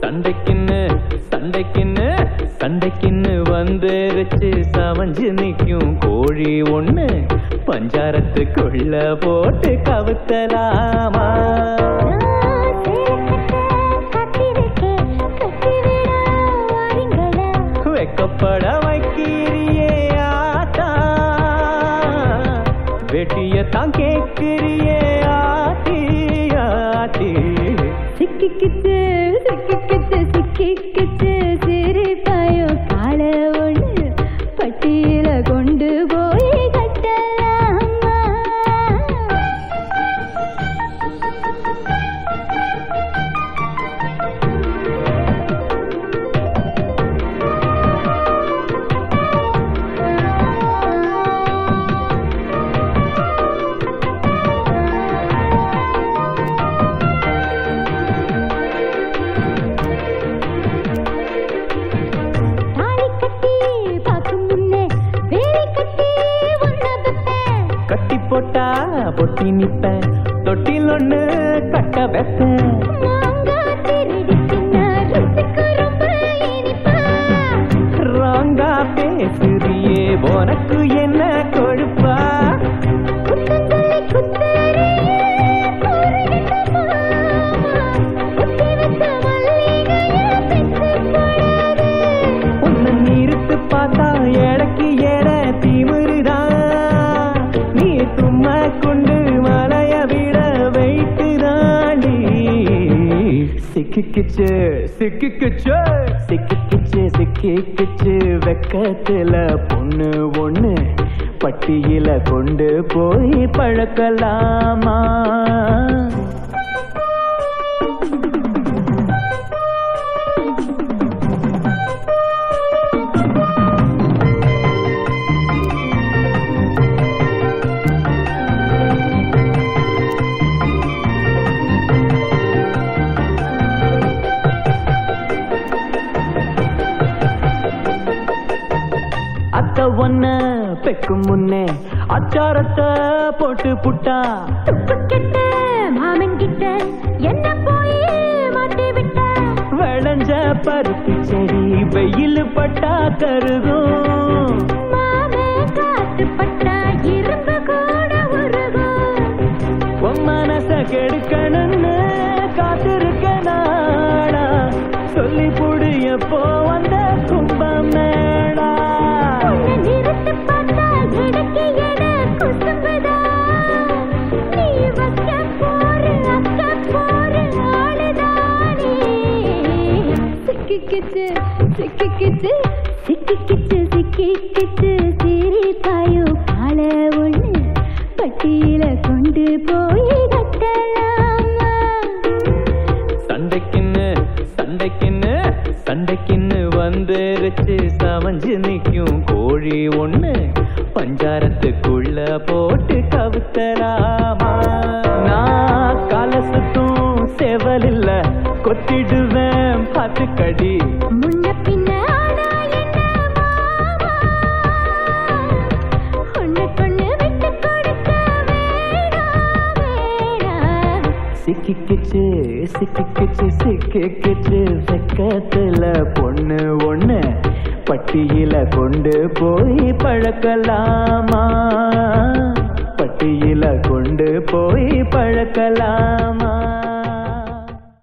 சண்டைக்குன்னு சண்டைக்குன்னு சண்டைக்குன்னு வந்துருச்சு சவஞ்சு நிற்கும் கோழி ஒண்ணு பஞ்சாரத்துக்குள்ள போட்டு கவுத்தலாமா? வெக்கப்பட வைக்கிறியே ஆத்தா, வெட்டியத்தான் கேட்கிறியே ஆத்தி ஆத்தி. சிக்கிக்கிச்சு சிக்கிக்கிச்சு சிக்கிக்கிச்சு சிரிப்பாயோ கால ஒண்ணு பட்டியல கொண்டு போய் கட்டலாமா? கட்டி போட்டா பொட்டி நிப்பேன், தொட்டில் ஒண்ணு கட்ட வைப்பேன். ராங்கா பேசுறியே உனக்கு என்ன கொழுப்பா? உன்னை நிறுத்து பார்த்தா எடக்கு எட திமிருதான், நீ சும்மா கொண்டு மலைய விட வைத்துதாண்டி. சிக்கிக்கிச்சு சிக்கிக்கிச்சு சிக்கிக்கிச்சு சிக்கிக்கிச்சு வெக்கத்துல பொண்ணு ஒண்ணு பட்டியில கொண்டு போய் பழக்கலாமா? அத்த ஒன்ன பெக்கும் முன்னே அச்சாரத்தை போட்டு புட்டா, கெட்ட மாமன் கிட்ட என்ன போய் மாட்டி விட்ட. விளைஞ்ச பருத்தி செடி வெயில் பட்டா கருகும், மாமே காத்து பட்டா இரும்பு கூட உருகும். உன் மனச கெடுக்கணும்னு காத்திருக்க நாடா, சொல்லி புடு எப்போ வந்த கும்பம் மேடா. நிறுத்து பார்த்தா எடக்கு எட குசும்புதா, நீ வச்ச போரு அக்க போரு ஆளுதானே. சிக்கிக்கிச்சு சிக்கிக்கிச்சு சிக்கிக்கிச்சு சிக்கிக்கிச்சு சிரிப்பாயோ கால ஒண்ணு பட்டியில கொண்டு போய் கட்டலாமா? சண்டைக்குன்னு சண்டைக்குன்னு சண்டைக்குன்னு வந்துருச்சு சவஞ்சு நிற்கும் கோழி ஒண்ணு பஞ்சாரத்துக்குள்ள போட்டு கவுத்தலாமா? நான் காலசுத்தும் செவலில்ல கொத்திடுவேன் பாத்துக்கடி. முன்ன பின்ன ஆனா என்ன மாமா, ஒண்ணுக்கொண்ணு விட்டு கொடுக்க வேணாம் வேணாம். சிக்கிக்கிச்சு சிக்கிக்கிச்சு சிக்கிக்கிச்சு வெக்கத்துல பொண்ணு ஒண்ணு பட்டியில கொண்டு போய் பழக்கலாமா? பட்டியில கொண்டு போய் பழக்கலாமா?